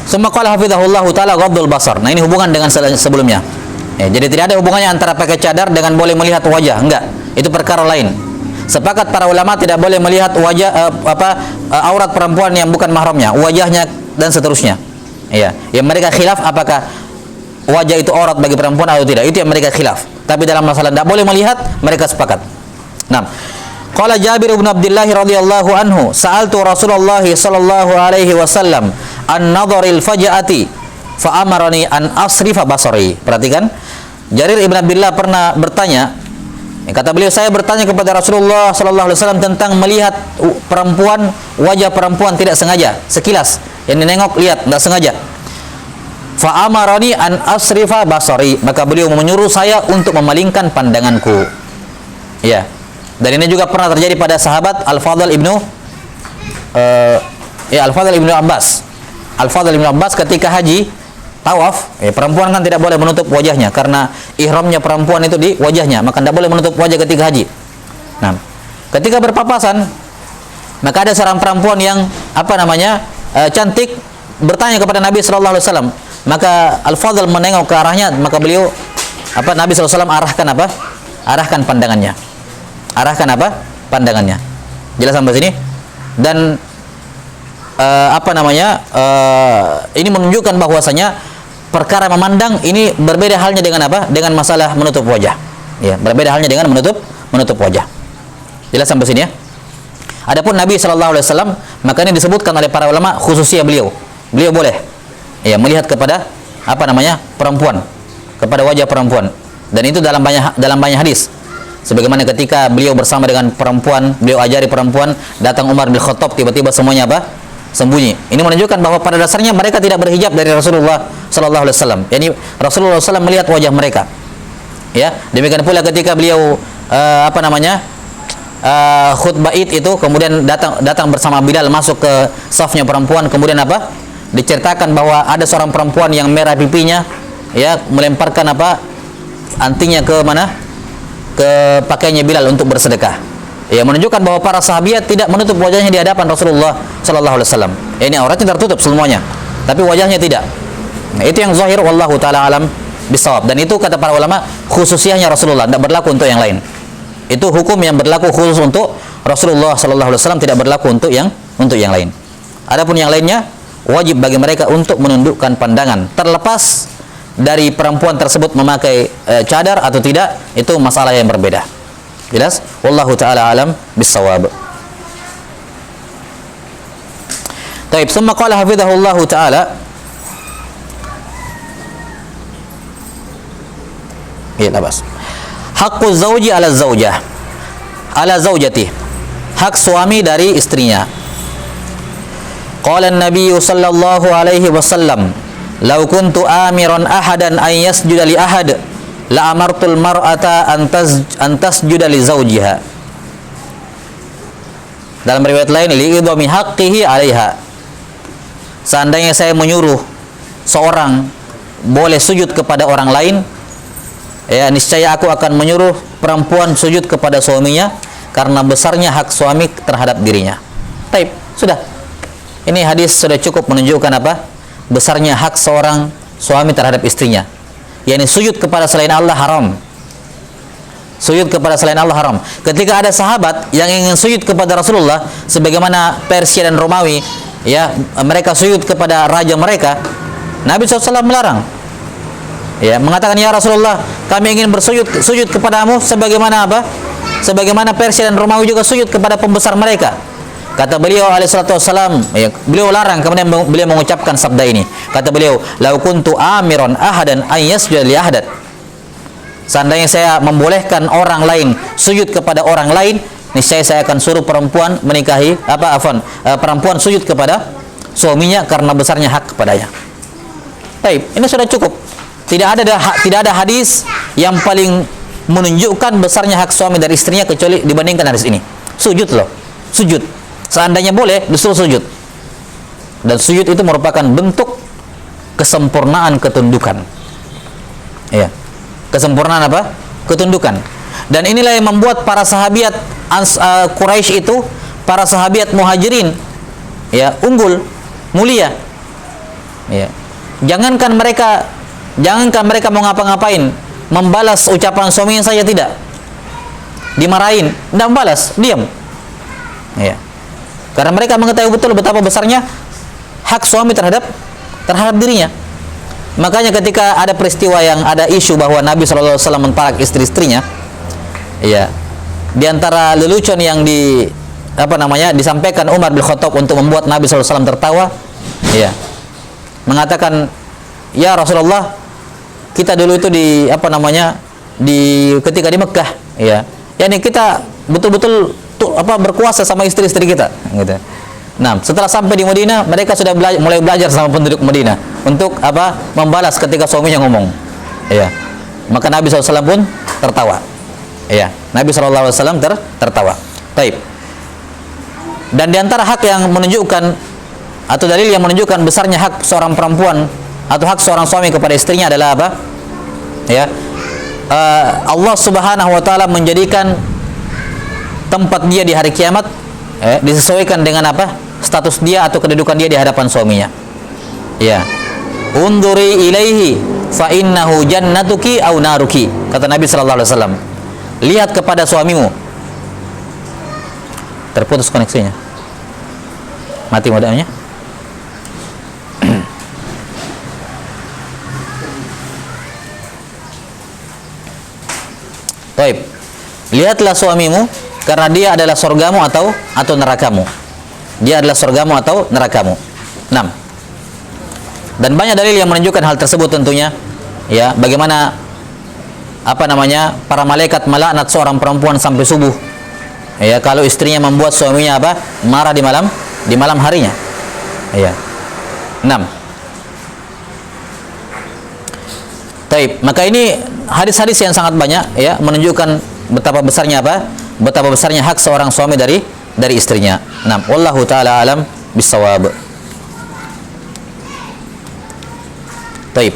Summa qala hafizahullahu taala ghaddul basar. Nah, ini hubungan dengan sebelumnya. Ya, jadi tidak ada hubungannya antara pakai cadar dengan boleh melihat wajah, enggak. Itu perkara lain. Sepakat para ulama tidak boleh melihat wajah aurat perempuan yang bukan mahramnya, wajahnya dan seterusnya. Ya, yang mereka khilaf apakah wajah itu aurat bagi perempuan atau tidak. Itu yang mereka khilaf. Tapi dalam masalah tidak boleh melihat, mereka sepakat. Nah, qala Jabir bin Abdullah radhiyallahu anhu, sa'altu Rasulullah sallallahu alaihi wasallam an nadharil faja'ati fa amarani an asrifa basari. Perhatikan, Jarir ibn Abdullah pernah bertanya, kata beliau, saya bertanya kepada Rasulullah sallallahu alaihi wasallam tentang melihat perempuan, wajah perempuan tidak sengaja, sekilas, yang menengok lihat tidak sengaja. Fa amarani an asrifa basari, maka beliau menyuruh saya untuk memalingkan pandanganku. Ya. Dan ini juga pernah terjadi pada sahabat Al-Fadl ibnu Al-Fadl ibnu Abbas. Al-Fadl ibnu Abbas ketika haji tawaf, perempuan kan tidak boleh menutup wajahnya karena ihramnya perempuan itu di wajahnya, maka tidak boleh menutup wajah ketika haji. Nah, ketika berpapasan, maka ada seorang perempuan yang cantik bertanya kepada Nabi sallallahu alaihi wasallam. Maka Al-Fadl menengok ke arahnya, maka beliau Nabi sallallahu alaihi wasallam arahkan pandangannya. Pandangannya. Jelas sampai sini? Dan ini menunjukkan bahwasanya perkara memandang ini berbeda halnya dengan dengan masalah menutup wajah. Ya, berbeda halnya dengan menutup wajah. Jelas sampai sini ya? Adapun Nabi sallallahu alaihi wasallam, maka ini disebutkan oleh para ulama khususnya beliau. Beliau boleh ya melihat kepada perempuan, kepada wajah perempuan. Dan itu dalam banyak hadis. Sebagaimana ketika beliau bersama dengan perempuan, beliau ajari perempuan, datang Umar bin Khattab, tiba-tiba semuanya sembunyi. Ini menunjukkan bahwa pada dasarnya mereka tidak berhijab dari Rasulullah sallallahu alaihi wasallam. Yani Rasulullah SAW melihat wajah mereka. Ya, demikian pula ketika beliau khutbah Id itu, kemudian datang bersama Bilal masuk ke safnya perempuan, kemudian diceritakan bahwa ada seorang perempuan yang merah pipinya, ya, melemparkan antinya ke mana? Ke pakaiannya Bilal untuk bersedekah. Ya, menunjukkan bahwa para sahabat tidak menutup wajahnya di hadapan Rasulullah sallallahu alaihi wasallam. Ini auratnya tertutup semuanya, tapi wajahnya tidak. Nah, itu yang zahir, wallahu taala alam bisawab. Dan itu kata para ulama khususiyahnya Rasulullah, tidak berlaku untuk yang lain. Itu hukum yang berlaku khusus untuk Rasulullah sallallahu alaihi wasallam, tidak berlaku untuk yang lain. Adapun yang lainnya wajib bagi mereka untuk menundukkan pandangan, terlepas dari perempuan tersebut memakai cadar atau tidak, itu masalah yang berbeda. Jelas? Wallahu taala alam bisawab. Baik, summa qala hafizahullahu taala. Ya, labas. Haqqu zauji ala zaujah. Ala zaujati. Hak suami dari istrinya. Qala an-nabiy sallallahu alaihi wasallam, "Law kuntu amiran ahadan an yasjuda li ahad, la amartul mar'ata an tasjuda li zawjiha." Dalam riwayat lain, li idhami haqqihi 'alaiha. Seandainya saya menyuruh seorang boleh sujud kepada orang lain, ya, niscaya aku akan menyuruh perempuan sujud kepada suaminya karena besarnya hak suami terhadap dirinya. Baik, sudah. Ini hadis sudah cukup menunjukkan besarnya hak seorang suami terhadap istrinya. yakni sujud kepada selain Allah haram. Sujud kepada selain Allah haram. Ketika ada sahabat yang ingin sujud kepada Rasulullah, sebagaimana Persia dan Romawi, ya, mereka sujud kepada raja mereka, Nabi SAW melarang. Ya, mengatakan, ya Rasulullah, kami ingin sujud kepadamu sebagaimana apa? Sebagaimana Persia dan Romawi juga sujud kepada pembesar mereka. Kata beliau alaihissalatu wassalam, ya, beliau larang, kemudian beliau mengucapkan sabda ini. Kata beliau, "Lau kuntu amiran ahadan an yasjuda li ahad." Seandainya saya membolehkan orang lain sujud kepada orang lain, niscaya saya akan suruh perempuan menikahi perempuan sujud kepada suaminya karena besarnya hak kepadanya. Baik, ini sudah cukup. Tidak ada hadis yang paling menunjukkan besarnya hak suami dari istrinya kecuali dibandingkan hadis ini. Sujud loh, sujud. Seandainya boleh, disuruh sujud. Dan sujud itu merupakan bentuk kesempurnaan ketundukan. Ya. Kesempurnaan apa? Ketundukan. Dan inilah yang membuat para sahabat Quraisy itu, para sahabat Muhajirin, ya, unggul, mulia. Ya. Jangankan mereka mau ngapa-ngapain, membalas ucapan suaminya saja tidak. Dimarahin, tidak membalas, diam. Ya. Karena mereka mengetahui betul betapa besarnya hak suami terhadap dirinya. Makanya ketika ada peristiwa yang ada isu bahwa Nabi SAW mentalak istri-istrinya, ya, di antara lelucon yang disampaikan Umar bin Khattab untuk membuat Nabi SAW tertawa, ya, mengatakan, ya Rasulullah, kita dulu itu ketika di Mekah, ya, yakni kita betul-betul berkuasa sama istri-istri kita, gitu. Nah, setelah sampai di Madinah, mereka sudah mulai belajar sama penduduk Madinah untuk membalas ketika suaminya ngomong. Ya. Maka Nabi SAW pun tertawa. Ya, Nabi SAW tertawa. Baik. Dan di antara hak yang menunjukkan atau dalil yang menunjukkan besarnya hak seorang perempuan atau hak seorang suami kepada istrinya adalah apa? Ya. Allah Subhanahu wa taala menjadikan tempat dia di hari kiamat disesuaikan dengan status dia atau kedudukan dia di hadapan suaminya. Ya. Unduri ilaihi fa innahu jannatuki aw naruki. Kata Nabi sallallahu alaihi wasallam. Lihat kepada suamimu. Terputus koneksinya. Mati modemnya. Baik. Lihatlah suamimu karena dia adalah surgamu atau nerakamu. Dia adalah surgamu atau nerakamu. 6. Dan banyak dalil yang menunjukkan hal tersebut tentunya. Ya, bagaimana para malaikat melaknat seorang perempuan sampai subuh. Ya, kalau istrinya membuat suaminya marah di malam harinya. Ya. 6. Taib. Maka ini hadis-hadis yang sangat banyak ya menunjukkan betapa besarnya hak seorang suami dari istrinya. Nah, wallahu taala alam bisawab. Taib.